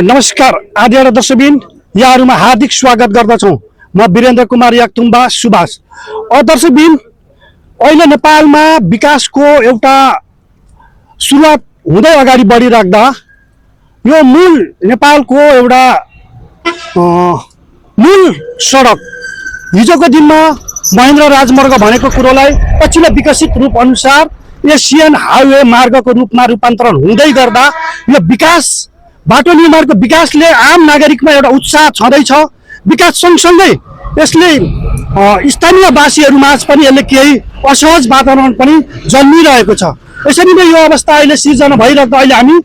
नमस्कार आदरणीय दर्शकबिन यहाँहरुमा हार्दिक स्वागत गर्दछौं। म वीरेन्द्र कुमार याक्थुम्बा सुभाष। दर्शकबिन अहिले नेपालमा विकासको एउटा सुरुवात हुँदै अगाडि बढिराख्दा यो मूल नेपालको एउटा मूल सडक हिजोको दिनमा महेन्द्र राजमार्ग भनेको कुरोलाई पछिल्लो विकसित रूप अनुसार एसियन हाइवे मार्गको रूपमा रूपान्तरण हुँदै गर्दा यो विकास बाटो निर्माणको विकासले आम नागरिकमा एउटा उत्साह छँदैछ। विकास सँगसँगै यसले स्थानीयवासीहरूमा पनि यसले केही असहज वातावरण पनि जन्मिरहेको छ। यसरी नै यो अवस्था अहिले सिर्जना भइरहेको अहिले हामी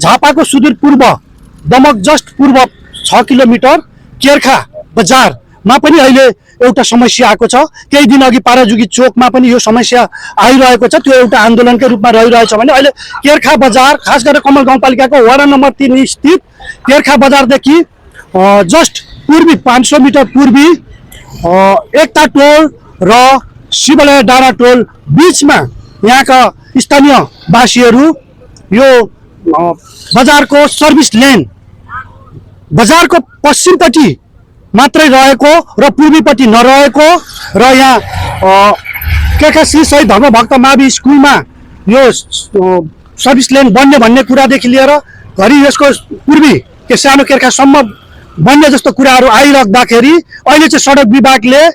झापाको सुदूर पूर्व दमक जस्ट पूर्व 6 किलोमिटर केर्खा बजारमा पनि अहिले एउटा समस्या आएको छ। केही दिन अघि पाराजुगी चोकमा पनि यो समस्या आइरहेको छ। त्यो एउटा आन्दोलनकै रूपमा रहिरहेछ भने अहिले केर्खा बजार खास गरेर कमल गाउँपालिकाको वडा नम्बर 3 स्थित केर्खा बजारदेखि जस्ट पूर्वी 500 मिटर पूर्वी एकता टोल र शिवालय डाँडा टोल बीचमा यहाँका स्थानीय वासीहरू यो बजारको सर्भिस लेन बजारको पश्चिमपट्टि मात्रै रहेको र पूर्वीपट्टि नरहेको र यहाँ केर्खा श्री शहीद धर्मभक्त मावि स्कुलमा यो सर्भिस लेन बन्ने भन्ने कुरादेखि लिएर घरि यसको पूर्वी के सानो केर्खासम्म बन्ने जस्तो कुराहरू आइराख्दाखेरि अहिले चाहिँ सडक विभागले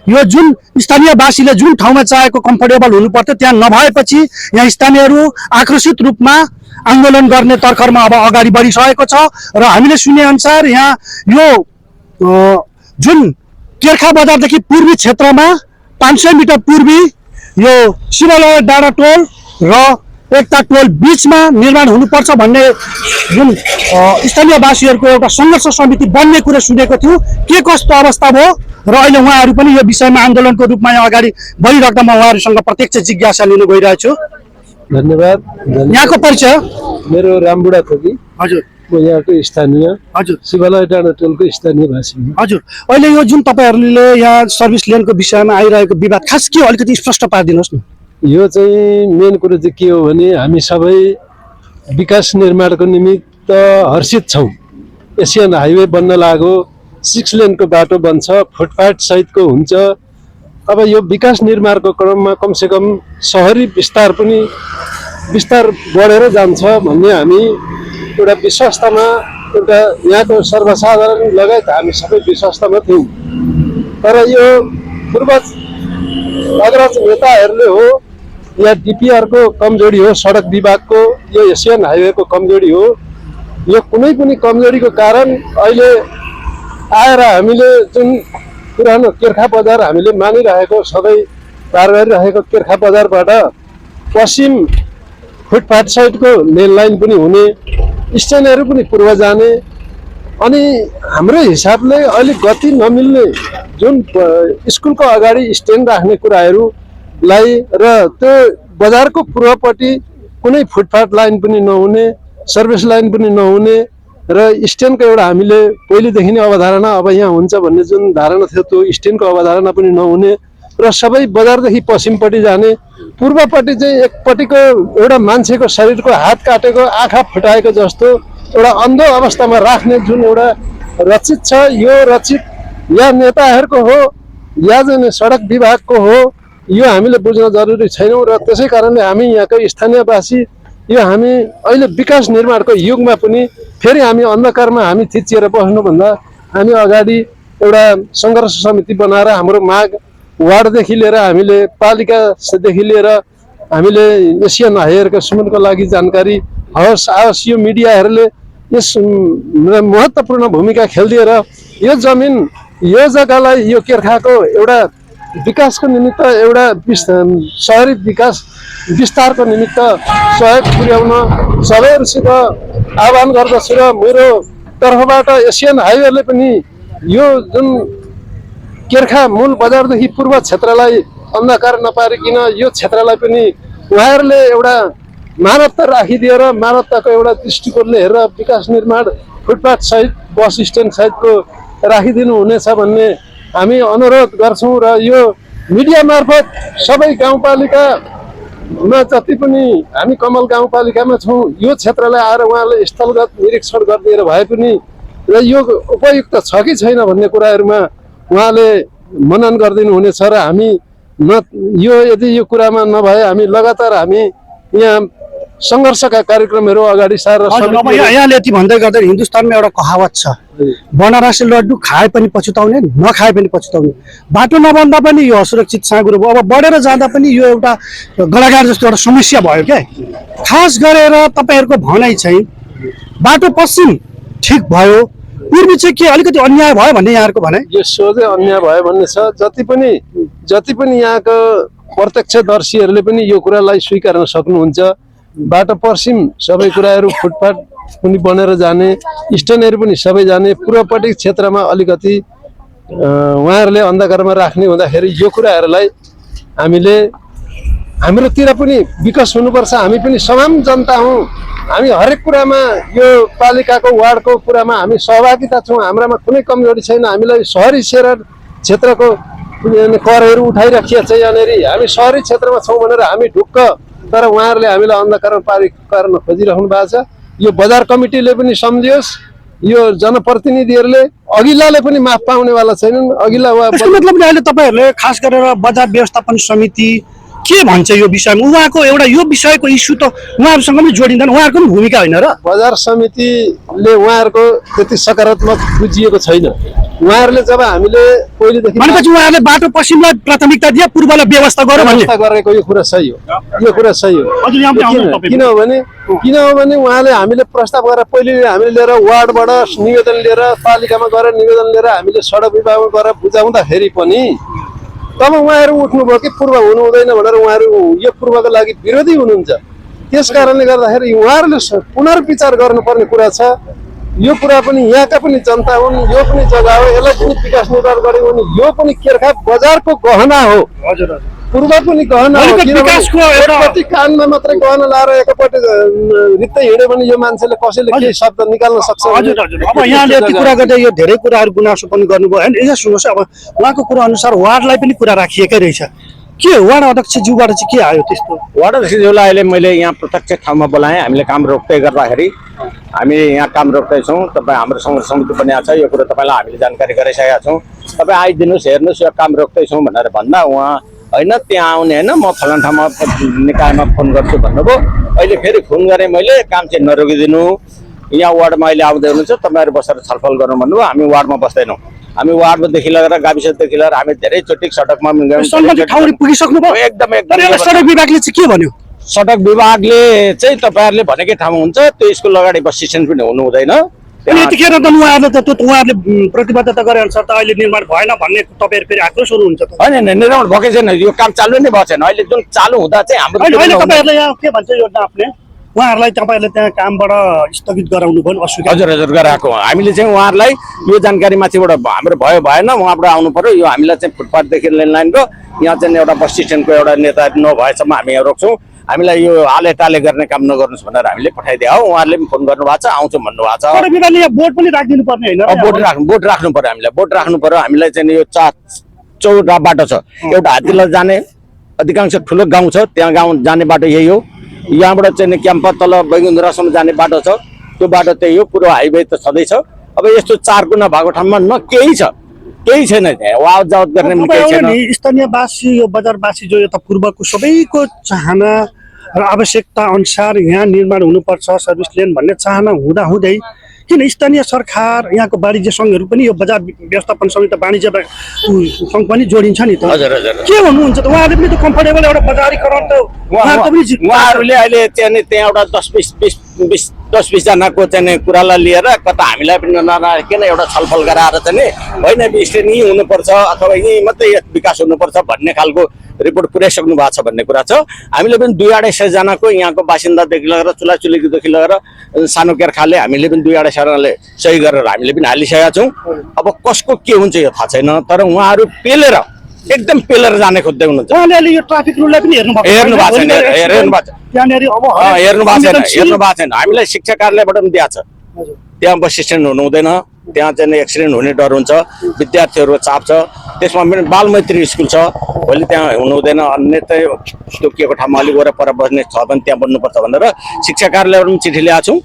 यो जुन स्थानीयवासीले जुन ठाउँमा चाहेको कम्फर्टेबल हुनुपर्थ्यो त्यहाँ नभएपछि यहाँ स्थानीयहरू आक्रोशित रूपमा आन्दोलन गर्ने तर्खरमा अब अगाडि बढिसकेको छ। र हामीले सुने अनुसार यहाँ यो जुन केर्खा बजारदेखि पूर्वी क्षेत्रमा 500 मिटर पूर्वी यो शिवालय डाँडा टोल र एकता टोल बीचमा निर्माण हुनुपर्छ भन्ने जुन स्थानीयवासीहरूको एउटा सङ्घर्ष समिति बन्ने कुरा सुनेको थियो। के कस्तो अवस्था भयो र अहिले उहाँहरू पनि यो विषयमा आन्दोलनको रूपमा अगाडि बढिराख्दा म उहाँहरूसँग प्रत्यक्ष जिज्ञासा लिन गइरहेको छु। धन्यवाद। यहाँको परिचय? मेरो रामबुढा थोकी। हजुर। म यहाँको स्थानीय। हजुर। शिवालय डाँडा टोलको स्थानीय वासी। हजुर। अहिले यो जुन तपाईहरुले यहाँ सर्भिस लेनको विषयमा आइरहेको विवाद खास के अलिकति स्पष्ट पारिदिनुहोस् न। यो चाहिँ मेन कुरो चाहिँ के हो भने हामी सबै विकास निर्माणको निमित्त हर्षित छौँ। एसियन हाइवे बन्न लाग्यो, 6 लेनको बाटो बन्छ, फुटपाथ सहितको हुन्छ। अब यो विकास निर्माणको क्रममा कमसेकम शहरी विस्तार बढेर जान्छ भन्ने हामी एउटा विश्वासमा एउटा यहाँको सर्वसाधारण लगायत हामी सबै विश्वासमा थियौँ। तर यो पूर्व अग्रज नेताहरूले हो या डिपिआरको कमजोरी हो, सडक विभागको यो एसियन हाइवेको कमजोरी हो। यो कुनै पनि कमजोरीको कारण अहिले आएर हामीले जुन पुरानो केर्खा बजार हामीले मानिरहेको सधैँ पार गरिरहेको केर्खा बजारबाट पश्चिम फुटपाथ साइडको लेन लाइन पनि हुने, स्ट्यान्डहरू पनि पूर्व जाने, अनि हाम्रो हिसाबले अलिक गति नमिल्ने जुन स्कुलको अगाडि स्ट्यान्ड राख्ने कुराहरूलाई र त्यो बजारको पूर्वपट्टि कुनै फुटपाथ लाइन पनि नहुने, सर्भिस लाइन पनि नहुने र स्ट्यान्डको एउटा हामीले पहिलेदेखि नै अवधारणा अब यहाँ हुन्छ भन्ने जुन धारणा थियो त्यो स्ट्यान्डको अवधारणा पनि नहुने र सबै बजारदेखि पश्चिमपट्टि जाने, पूर्वपट्टि चाहिँ एकपट्टिको एउटा मान्छेको शरीरको हात काटेको आँखा फुटाएको जस्तो एउटा अन्धो अवस्थामा राख्ने जुन एउटा रचित छ, यो रचित या नेताहरूको हो या चाहिँ सडक विभागको हो, यो हामीले बुझ्न जरुरी छैनौँ। र त्यसै कारणले हामी यहाँको स्थानीयवासी यो हामी अहिले विकास निर्माणको युगमा पनि फेरि हामी अन्धकारमा हामी थिचिएर बस्नुभन्दा हामी अगाडि एउटा सङ्घर्ष समिति बनाएर हाम्रो माग वार्डदेखि लिएर हामीले पालिकादेखि लिएर हामीले एसियन हाइवेको सुमनको लागि जानकारी आवश्यक यो मिडियाहरूले यस महत्त्वपूर्ण भूमिका खेलिदिएर यो जमिन यो जग्गालाई यो केर्खाको एउटा विकासको निमित्त एउटा शहरी विकास विस्तारको निमित्त सहयोग पुर्याउन सबैहरूसित आह्वान गर्दछु। र मेरो तर्फबाट एसियन हाइवेले पनि यो जुन केर्खा मूल बजारदेखि पूर्व क्षेत्रलाई अन्धकार नपारिकन यो क्षेत्रलाई पनि उहाँहरूले एउटा मानवता राखिदिएर मानवताको एउटा दृष्टिकोणले हेरेर विकास निर्माण फुटपाथ सहित बस स्ट्यान्ड सहितको राखिदिनु हुनेछ भन्ने हामी अनुरोध गर्छौँ। र यो मिडिया मार्फत सबै गाउँपालिका जति पनि हामी कमल गाउँपालिकामा छौँ यो क्षेत्रलाई आएर उहाँले स्थलगत निरीक्षण गरिदिएर भए पनि र यो उपयुक्त छ कि छैन भन्ने कुराहरूमा उहाँले मनन गरिदिनु हुनेछ र हामी न यो यदि यो कुरामा नभए हामी लगातार हामी यहाँ सङ्घर्षका कार्यक्रमहरू अगाडि सारेर अब यहाँले यति भन्दै गर्दा हिन्दुस्तानमा एउटा कहावत छ, बनारसी लड्डु खाए पनि पछुताउने नखाए पनि पछुताउने। बाटो नबन्दा पनि यो असुरक्षित साँगुरो भयो, अब बढेर जाँदा पनि यो एउटा गलाघाट जस्तो एउटा समस्या भयो क्या। खास गरेर तपाईँहरूको भनाइ चाहिँ बाटो पश्चिम ठिक भयो, पूर्वी चाहिँ के अलिकति अन्याय भयो भन्ने यहाँहरूको भनाइ? यो सोझै अन्याय भयो भन्ने छ। जति पनि यहाँको प्रत्यक्षदर्शीहरूले पनि यो कुरालाई स्वीकार्न सक्नुहुन्छ। बाटो पश्चिम सबै कुराहरू फुटपाथ पनि बनेर जाने, स्ट्यान्डहरू पनि सबै जाने, पूर्वपट्टि क्षेत्रमा अलिकति उहाँहरूले अन्धकारमा राख्ने हुँदाखेरि यो कुराहरूलाई हामीले हाम्रोतिर पनि विकास हुनुपर्छ। हामी पनि समान जनता हौँ, हामी हरेक कुरामा यो पालिकाको वार्डको कुरामा हामी सहभागिता छौँ। हाम्रामा कुनै कमजोरी छैन। हामीलाई सहरी क्षेत्रको करहरू उठाइराखिया छ यहाँनिर। हामी सहरी क्षेत्रमा छौँ भनेर हामी ढुक्क, तर उहाँहरूले हामीलाई अन्धकारमा पार्न खोजिराख्नु भएको छ। यो बजार कमिटीले पनि सम्झियोस्, यो जनप्रतिनिधिहरूले अघिल्लाले पनि माफ पाउनेवाला छैनन्। अघिल्ला मतलब अहिले तपाईँहरूले खास गरेर बजार व्यवस्थापन समिति के भन्छ यो विषयमा? उहाँको एउटा यो विषयको इस्यु त उहाँहरूसँग पनि जोडिँदैन, उहाँहरूको पनि भूमिका होइन र? बजार समितिले उहाँहरूको त्यति सकारात्मक बुझिएको छैन। उहाँहरूले जब हामीले पहिलेदेखि भनेपछि उहाँहरूले बाटो पश्चिमलाई प्राथमिकता दिए, पूर्वलाई व्यवस्था गर्यो भन्ने गरेको यो कुरा सही हो। यो कुरा सही हो। किनभने उहाँले हामीले प्रस्ताव गरेर पहिले हामीले लिएर वार्डबाट निवेदन लिएर पालिकामा गएर निवेदन लिएर हामीले सडक विभागमा गएर बुझाउँदाखेरि पनि तब उहाँहरू उठ्नुभयो कि पूर्व हुनु हुँदैन भनेर उहाँहरू यो पूर्वको लागि विरोधी हुनुहुन्छ। त्यस कारणले गर्दाखेरि उहाँहरूले पुनर्विचार गर्नुपर्ने कुरा छ। यो कुरा पनि यहाँका पनि जनता हुन्, यो पनि जग्गा हो, यसलाई पनि विकास निर्माण गऱ्यौँ भने यो पनि केर्खा बजारको गहना हो। पूर्व पनि गहना हो। एकपट्टि कानमा मात्रै गहना लाएर एकपट्टि रित्तै हिँड्यो भने यो मान्छेले कसैले केही शब्द निकाल्न सक्छ। अब यहाँले यति कुरा गर्दै यो धेरै कुराहरू गुनासो पनि गर्नुभयो होइन। यसो सुन्नुहोस्, अब उहाँको कुरा अनुसार वार्डलाई पनि कुरा राखिएकै रहेछ। के वार्ड अध्यक्षज्यूबाट चाहिँ के आयो त्यस्तो? वार्ड अध्यक्षज्यूलाई अहिले मैले यहाँ प्रत्यक्ष ठाउँमा बोलाएँ। हामीले काम रोक्दै गर्दाखेरि हामी यहाँ काम रोक्दैछौँ। तपाईँ हाम्रो सङ्घर्ष समिति पनि आएको छ, यो कुरो तपाईँलाई हामीले जानकारी गराइसकेका छौँ। तपाईँ आइदिनुहोस्, हेर्नुहोस्, यो काम रोक्दैछौँ भनेर भन्दा उहाँ होइन त्यहाँ आउने होइन, म फलान ठाउँमा निकायमा फोन गर्छु भन्नुभयो। अहिले फेरि फोन गरेँ मैले, काम चाहिँ नरोकिदिनु, यहाँ वार्डमा अहिले आउँदै हुनुहुन्छ, तपाईँहरू बसेर छलफल गर्नु भन्नुभयो। हामी वार्डमा बस्दैनौँ। हामी वार्डदेखि लगेर गाविसदेखि लगेर हामी धेरैचोटि सडकमा पुगिसक्नुभयो। एकदम सडक विभागले चाहिँ के भन्यो? सडक विभागले चाहिँ तपाईँहरूले भनेकै ठाउँमा हुन्छ, त्यो स्कुल अगाडि बस स्ट्यान्ड पनि हुनु हुँदैन। अनि यतिखेर त उहाँहरूले प्रतिबद्धता गरे अनुसार त अहिले निर्माण भएन भन्ने तपाईँहरू फेरि आक्रोश हुनुहुन्छ त? होइन, निर्माण भएकै छैन, यो काम चालु नै भएको छैन। अहिले जुन चालु हुँदा चाहिँ हाम्रो तपाईँहरूले यहाँ के भन्छ योजना आफ्नै उहाँहरूलाई तपाईँहरूले त्यहाँ कामबाट स्थगित गराउनु भयो अस्वीकार? हजुर गराएको। हामीले चाहिँ उहाँहरूलाई यो जानकारी माथिबाट हाम्रो भयो भएन, उहाँबाट आउनु पर्यो। यो हामीलाई चाहिँ फुटपाथदेखि लेनलाइनको यहाँ चाहिँ एउटा बस स्ट्यान्डको एउटा नेता नभएसम्म हामी यहाँ रोक्छौँ। हामीलाई यो आले टाले गर्ने काम नगर्नुहोस् भनेर हामीले पठाइदिए हो। उहाँहरूले पनि फोन गर्नुभएको छ, आउँछौँ भन्नुभएको छ। बोर्ड पनि राखिदिनु पर्ने होइन? बोर्ड राख्नु पर्यो, हामीलाई बोर्ड राख्नु पर्यो। हामीलाई चाहिँ यो चौवटा बाटो छ। एउटा हात्तीलाई जाने अधिकांश ठुलो गाउँ छ, त्यहाँ गाउँ जाने बाटो यही हो। यहाँबाट चाहिँ क्याम्पस तल बैगुन्द्रासम्म जाने बाटो छ, त्यो बाटो त्यही हो। पुरो हाइवे त छँदैछ। अब यस्तो चार कुना भएको ठाउँमा न केही छ, केही छैन। आवत जावत गर्ने केही छैन। स्थानीयवासी यो बजारवासी जो यता पूर्वको सबैको चाहना र आवश्यकता अनुसार यहाँ निर्माण हुनुपर्छ सर्भिस लेन भन्ने चाहना हुँदा हुँदै किन स्थानीय सरकार यहाँको वाणिज्य सङ्घहरू पनि यो बजार व्यवस्थापन समिति वाणिज्य सङ्घ पनि जोडिन्छ नि त? के भन्नुहुन्छ त? उहाँहरूले पनि त कम्फर्टेबल एउटा बजारीकरण त उहाँहरूले अहिले चाहिँ त्यहाँ एउटा 10-20 जनाको चाहिँ कुरालाई लिएर कता हामीलाई पनि नराखिकन एउटा छलफल गराएर चाहिँ होइन स्ट्यान्ड यहीँ हुनुपर्छ अथवा यहीँ मात्रै विकास हुनुपर्छ भन्ने खालको रिपोर्ट पुर्याइसक्नु भएको छ भन्ने कुरा छ। हामीले पनि 200-250 जनाको यहाँको बासिन्दादेखि लगेर चुलाचुलीदेखि लगेर सानो केर्खाले हामीले पनि 200-250 जनाले सही गरेर हामीले पनि हालिसकेका छौँ। अब कसको के हुन्छ यो थाहा छैन, तर उहाँहरू पेलेर एकदम पेलेर जाने खोज्दै हुनुहुन्छ। उहाँले यो ट्राफिक रुललाई पनि हेर्नु भएको छैन। हामीलाई शिक्षा कार्यालयबाट पनि दिएको छ, त्यहाँ बस स्ट्यान्ड हुनु हुँदैन, त्यहाँ चाहिँ एक्सिडेन्ट हुने डर हुन्छ, विद्यार्थीहरूको चाप छ। त्यसमा पनि बालमैत्री स्कुल छ, भोलि त्यहाँ हुनु हुँदैन, अन्य चाहिँ तोकिएको ठाउँमा अलिक वरपर बस्ने छ भने त्यहाँ बन्नुपर्छ भनेर शिक्षा कार्यालयबाट पनि चिठी ल्याएको छौँ।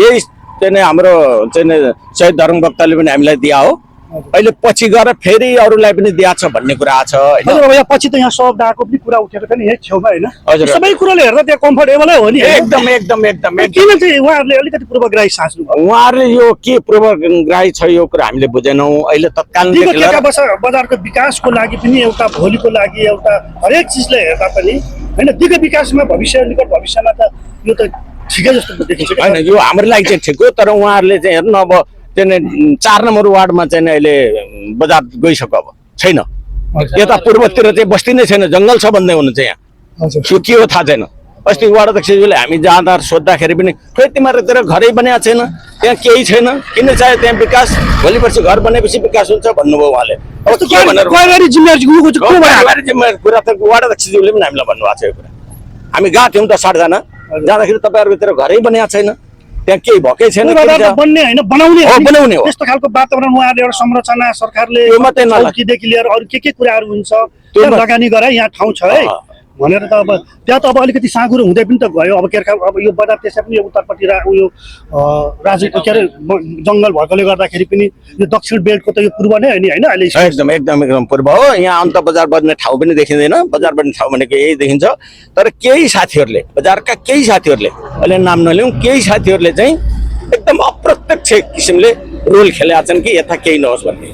यही चाहिँ नि हाम्रो चाहिँ नि शहीद धर्मभक्तले पनि हामीलाई दिया हो। अहिले पछि गएर फेरि अरूलाई पनि दिएको छ भन्ने कुरा छ होइन। हजुर, अब यहाँ पछि त यहाँ सब दाको पनि कुरा उठेर पनि यही छेउमा होइन, हजुर। सबै कुराले हेर्दा त्यहाँ कम्फर्टेबलै हो नि। एकदम एकदम एकदम एकदम किन चाहिँ उहाँहरूले अलिकति पूर्वग्राही साच्नु भयो? उहाँहरूले यो के पूर्वग्राही छ यो कुरा हामीले बुझेनौँ। अहिले तत्कालीन त्यहाँ बजारको विकासको लागि पनि एउटा भोलिको लागि एउटा हरेक चिजलाई हेर्दा पनि होइन दिगो विकासमा भविष्य निकट भविष्यमा त यो त ठिकै जस्तो देखिन्छ कि? होइन, यो हाम्रो लागि चाहिँ ठिक हो, तर उहाँहरूले चाहिँ हेर्नु अब चाहिँ 4 नम्बर वार्डमा चाहिँ अहिले बजार गइसक्यो, अब छैन। यता पूर्वतिर चाहिँ बस्ती नै छैन, जङ्गल छ भन्दै हुनुहुन्छ यहाँ। यो के हो थाहा छैन। अस्ति वार्ड अध्यक्षज्यूले हामी जाँदा सोद्धाखेरि पनि खोइ तिमीहरूतिर घरै बनिएको छैन, त्यहाँ केही छैन, किन चाहे त्यहाँ विकास, भोलि पर्सि घर बनेपछि विकास हुन्छ भन्नुभयो उहाँले। अब के भनेर कुरा त वार्ड अध्यक्षज्यूले पनि हामीलाई भन्नुभएको छ यो कुरा। हामी गएको थियौँ 10-8 जना, जाँदाखेरि तपाईँहरूतिर घरै बनिएको छैन, त्यहाँ केही भएकै छैन। बन्ने होइन, बनाउने बनाउने हो। त्यस्तो खालको वातावरण उहाँहरूले एउटा संरचना सरकारले यो मात्रै चौकीदेखि लिएर अरू के कुराहरू हुन्छ त्यहाँ लगानी गरे, यहाँ ठाउँ छ है भनेर त अब त्यहाँ त अब अलिकति साँगुरो हुँदै पनि त गयो। अब के अरे अब यो बजार त्यसै पनि यो उत्तरपट्टि उयो राज्यको के अरे जङ्गल भएकोले गर्दाखेरि पनि यो दक्षिण बेल्टको त यो पूर्व नै हो नि होइन अहिले। एकदम एकदम एकदम पूर्व हो। यहाँ अन्त बजार बन्ने ठाउँ पनि देखिँदैन, बजार बन्ने ठाउँ भनेको यही देखिन्छ। तर केही साथीहरूले, बजारका केही साथीहरूले, अहिले नाम नलिउँ, केही साथीहरूले चाहिँ एकदम अप्रत्यक्ष किसिमले रोल खेलेका छन् कि यता केही नहोस् भन्ने।